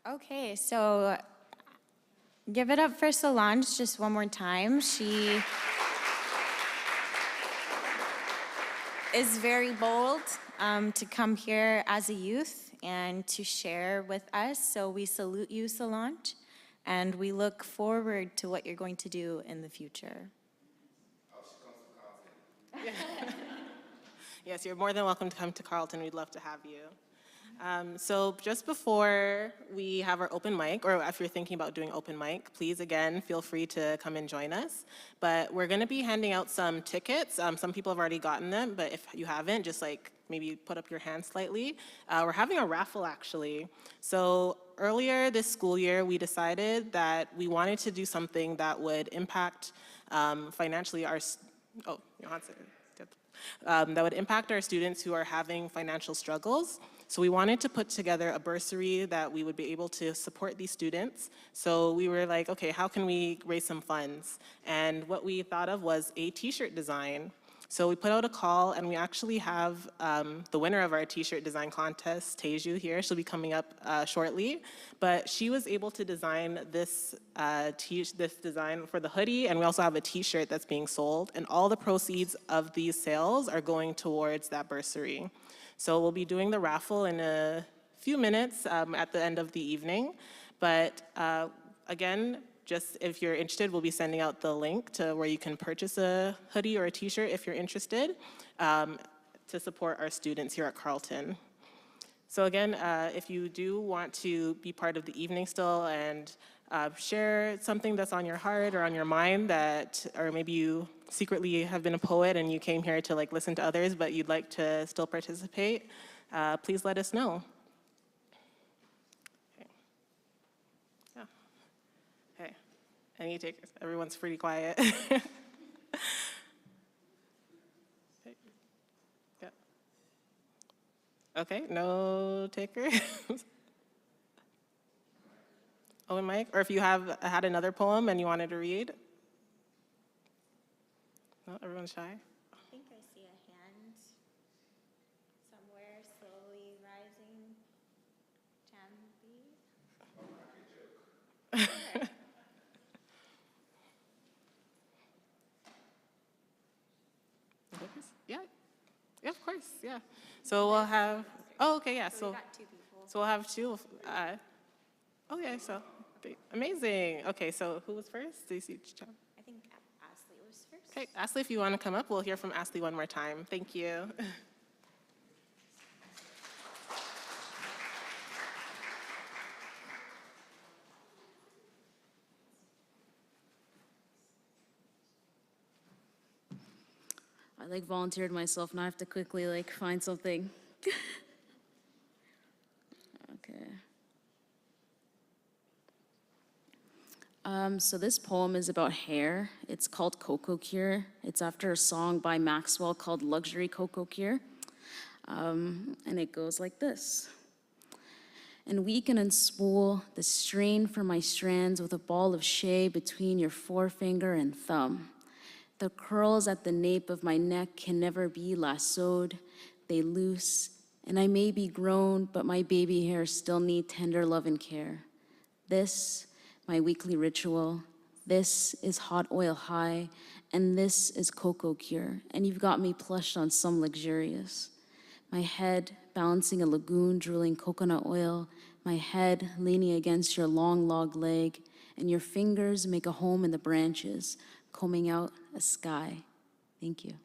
Okay, so give it up for Solange just one more time. She is very bold to come here as a youth and to share with us. So we salute you, Solange, and we look forward to what you're going to do in the future. Yes, you're more than welcome to come to Carleton. We'd love to have you. So just before we have our open mic, or if you're thinking about doing open mic, please, again, feel free to come and join us. But we're going to be handing out some tickets. Some people have already gotten them, but if you haven't, just like maybe put up your hand slightly. We're having a raffle, actually. So earlier this school year, we decided that we wanted to do something that would impact financially our, that would impact our students who are having financial struggles. So we wanted to put together a bursary that we would be able to support these students. So we were like, okay, how can we raise some funds? And what we thought of was a t-shirt design. So we put out a call, and we actually have the winner of our t-shirt design contest, Teju, here. She'll be coming up shortly. But she was able to design this, this design for the hoodie, and we also have a t-shirt that's being sold. And all the proceeds of these sales are going towards that bursary. So we'll be doing the raffle in a few minutes at the end of the evening. But again, just if you're interested, we'll be sending out the link to where you can purchase a hoodie or a t-shirt if you're interested to support our students here at Carleton. So again, if you do want to be part of the evening still and share something that's on your heart or on your mind that, or maybe you secretly have been a poet and you came here to like listen to others, but you'd like to still participate, please let us know. Okay, any takers? Everyone's pretty quiet. Yeah. Okay, no takers. Owen Mike, or if you have had another poem and you wanted to read. No, everyone's shy. I think I see a hand somewhere slowly rising. Jambi? Yeah, yeah, of course, yeah. So we'll have, oh, okay, yeah, so we'll have two. Oh, yeah, so, amazing. Okay, so who was first? Do you see? I think Ashley was first. Okay, Ashley, if you want to come up, we'll hear from Ashley one more time. Thank you. I like volunteered myself, now I have to quickly like find something. Okay. So this poem is about hair. It's called Cocoa Cure. It's after a song by Maxwell called Luxury Cocoa Cure. And it goes like this. And weaken and spool the strain from my strands with a ball of shea between your forefinger and thumb. The curls at the nape of my neck can never be lassoed. They loose, and I may be grown, but my baby hairs still need tender love and care. This, my weekly ritual, this is hot oil high, and this is cocoa cure, and you've got me plushed on some luxurious. My head balancing a lagoon, drooling coconut oil, my head leaning against your long log leg, and your fingers make a home in the branches, combing out a sky. Thank you.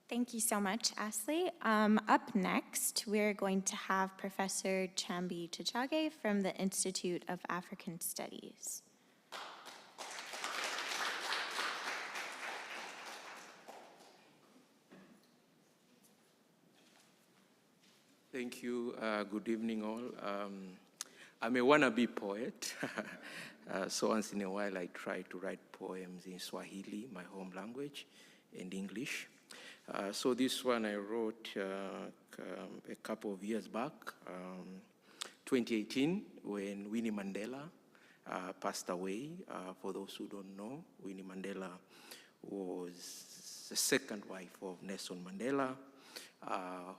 Thank you so much, Ashley. Up next, we're going to have Professor Chambi Tchage from the Institute of African Studies. Thank you. Good evening, all. I'm a wannabe poet. So once in a while, I try to write poems in Swahili, my home language, and English. So this one I wrote a couple of years back, 2018, when Winnie Mandela passed away. For those who don't know, Winnie Mandela was the second wife of Nelson Mandela,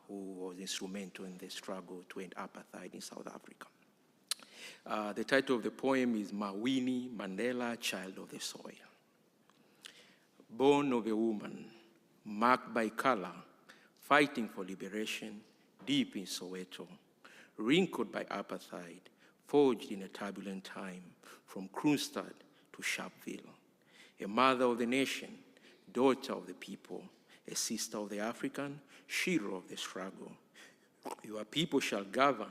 who was instrumental in the struggle to end apartheid in South Africa. The title of the poem is Winnie Mandela, Child of the Soil. Born of a woman, marked by color, fighting for liberation, deep in Soweto, wrinkled by apartheid, forged in a turbulent time, from Kroonstad to Sharpeville. A mother of the nation, daughter of the people, a sister of the African, hero of the struggle. Your people shall govern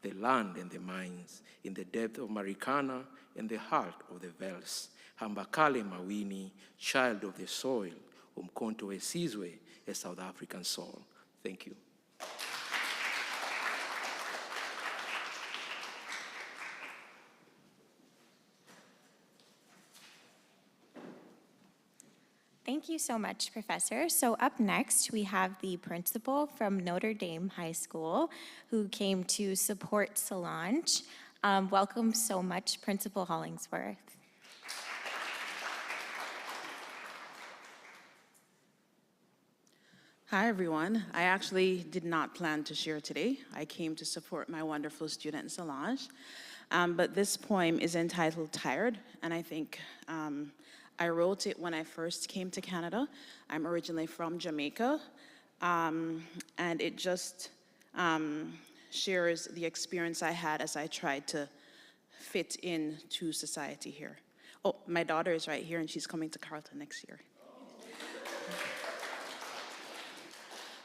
the land and the mines, in the depth of Marikana and the heart of the Vels. Hambakale Mawini, child of the soil, Umkhonto wesizwe, a South African soul. Thank you. Thank you so much, Professor. So up next, we have the principal from Notre Dame High School who came to support Solange. Welcome so much, Principal Hollingsworth. Hi, everyone. I actually did not plan to share today. I came to support my wonderful student, Solange. But this poem is entitled Tired, and I think I wrote it when I first came to Canada. I'm originally from Jamaica, and it just shares the experience I had as I tried to fit into society here. Oh, my daughter is right here, and she's coming to Carleton next year.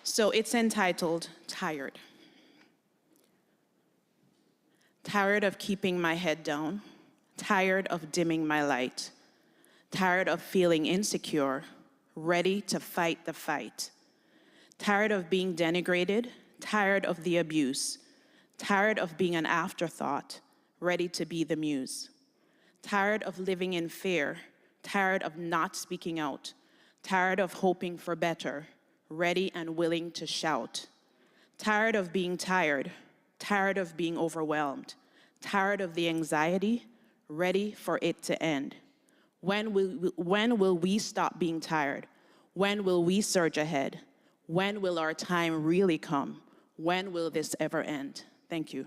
So it's entitled Tired. Tired of keeping my head down, tired of dimming my light, tired of feeling insecure, ready to fight the fight, tired of being denigrated, tired of the abuse, tired of being an afterthought, ready to be the muse, tired of living in fear, tired of not speaking out, tired of hoping for better, ready and willing to shout, tired of being tired, tired of being overwhelmed, tired of the anxiety, ready for it to end. When will we stop being tired? When will we surge ahead? When will our time really come? When will this ever end? Thank you.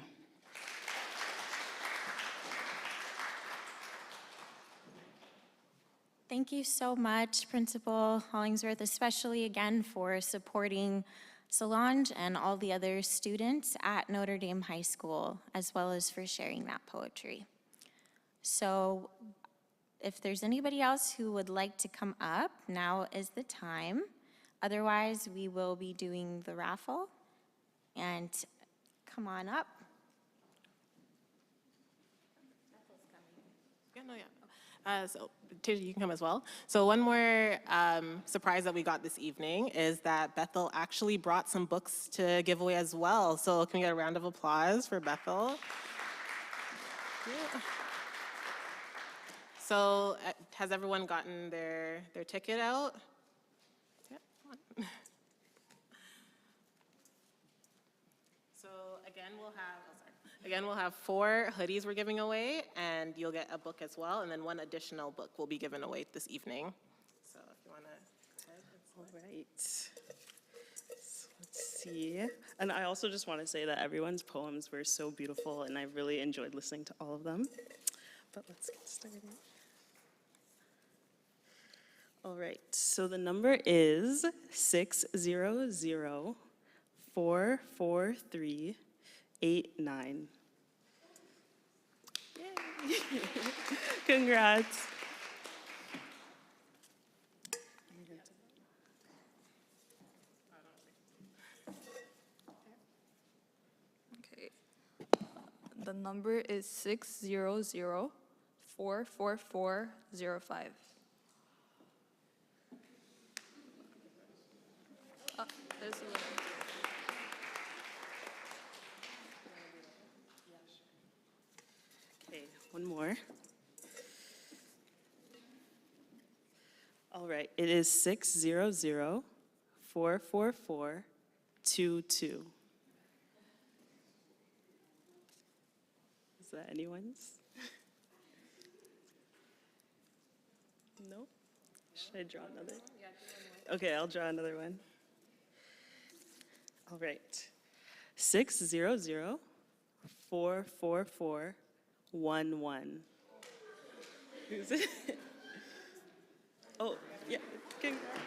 Thank you so much, Principal Hollingsworth, especially again for supporting Solange and all the other students at Notre Dame High School, as well as for sharing that poetry. So if there's anybody else who would like to come up, now is the time. Otherwise, we will be doing the raffle. And come on up. So Tasia, you can come as well. So one more surprise that we got this evening is that Bethel actually brought some books to give away as well. So can we get a round of applause for Bethel? Yeah. So has everyone gotten their ticket out? Yeah, come on. So again, we'll have 4 hoodies we're giving away, and you'll get a book as well, and then 1 additional book will be given away this evening. So if you want to go ahead. All right. So let's see. And I also just want to say that everyone's poems were so beautiful, and I really enjoyed listening to all of them. But let's get started. All right, so the number is 600-443-89. Yay. Congrats. Okay. The number is 600-44405. There's a little. Okay, one more. All right, it is 600-444-22. Is that anyone's? No? Should I draw another? Okay, I'll draw another one. All right. 600-444-11. Who's it? Oh, yeah. Congrats.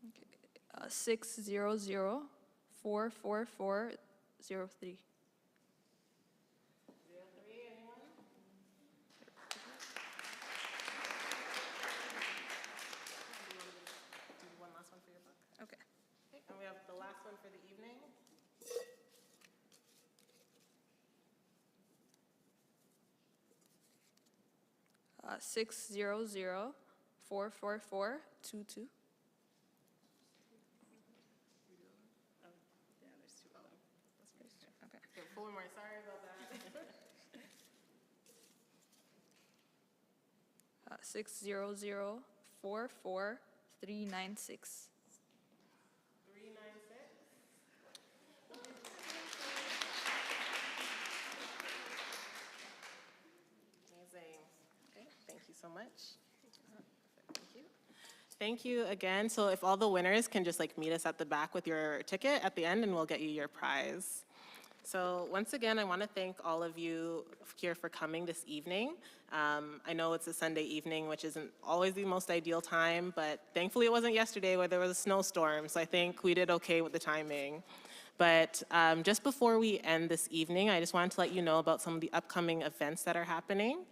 Okay. 600-444-03. Okay. And we have the last one for the evening. 600-444-22. 4 more, sorry about that. 60044 396. 396. Amazing. Okay, thank you so much. Thank you. Thank you again. So if all the winners can just like meet us at the back with your ticket at the end, and we'll get you your prize. So once again, I want to thank all of you here for coming this evening. I know it's a Sunday evening, which isn't always the most ideal time, but thankfully it wasn't yesterday where there was a snowstorm, so I think we did okay with the timing. But just before we end this evening, I just wanted to let you know about some of the upcoming events that are happening.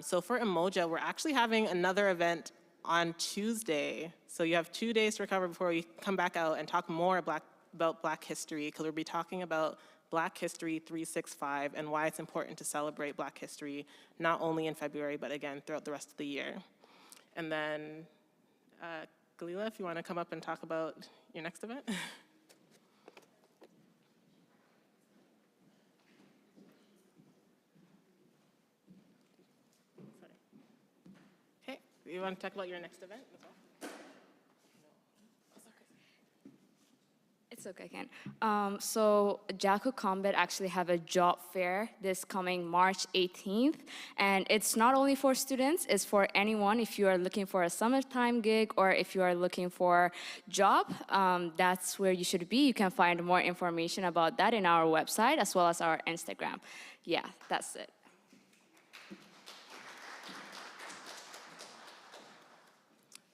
So for Umoja, we're actually having another event on Tuesday. So you have 2 days to recover before you come back out and talk more about Black history, because we'll be talking about Black History 365 and why it's important to celebrate Black history, not only in February, but again, throughout the rest of the year. And then, Galila, if you want to come up and talk about your next event. Okay, you want to talk about your next event as well? It's okay, Ken. So Jaco Combat actually have a job fair this coming March 18th. And it's not only for students, it's for anyone. If you are looking for a summertime gig or if you are looking for a job, that's where you should be. You can find more information about that in our website as well as our Instagram. Yeah, that's it.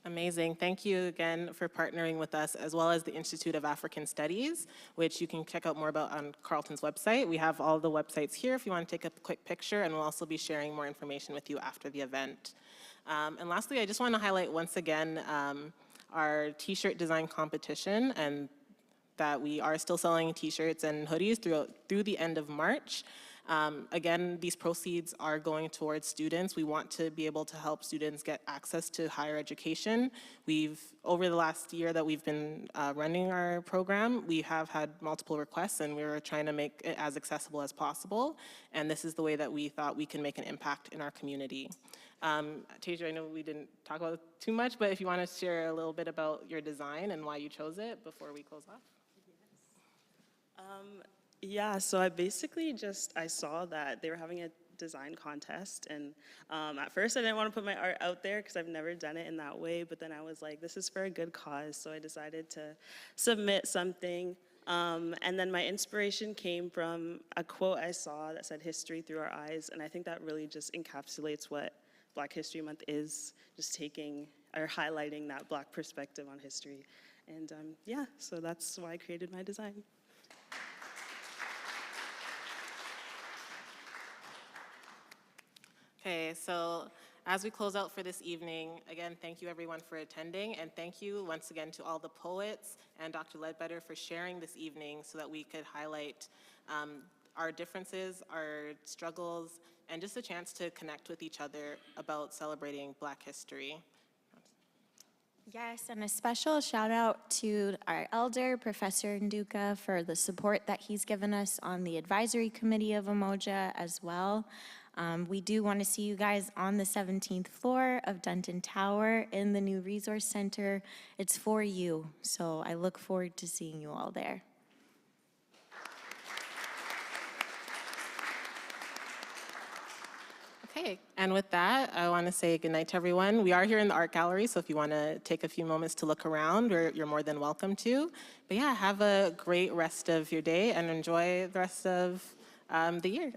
Amazing. Thank you again for partnering with us, as well as the Institute of African Studies, which you can check out more about on Carleton's website. We have all the websites here if you want to take a quick picture, and we'll also be sharing more information with you after the event. And lastly, I just want to highlight once again our t-shirt design competition, and that we are still selling t-shirts and hoodies through the end of March. Again, these proceeds are going towards students. We want to be able to help students get access to higher education. Over the last year that we've been running our program, we have had multiple requests, and we were trying to make it as accessible as possible. And this is the way that we thought we can make an impact in our community. Tasia, I know we didn't talk about it too much, but if you want to share a little bit about your design and why you chose it before we close off. Yeah, so I saw that they were having a design contest, and at first I didn't want to put my art out there because I've never done it in that way, but then I was like, this is for a good cause, so I decided to submit something. And then my inspiration came from a quote I saw that said, "History through our eyes," and I think that really just encapsulates what Black History Month is, just taking or highlighting that Black perspective on history. And yeah, so that's why I created my design. Okay, so as we close out for this evening, again, thank you everyone for attending, and thank you once again to all the poets and Dr. Ledbetter for sharing this evening so that we could highlight our differences, our struggles, and just a chance to connect with each other about celebrating Black history. Yes, and a special shout out to our elder, Professor Nduka, for the support that he's given us on the advisory committee of Umoja as well. We do want to see you guys on the 17th floor of Dunton Tower in the new Resource Center. It's for you, so I look forward to seeing you all there. Okay, and with that, I want to say goodnight to everyone. We are here in the art gallery, so if you want to take a few moments to look around, you're more than welcome to. But yeah, have a great rest of your day and enjoy the rest of the year.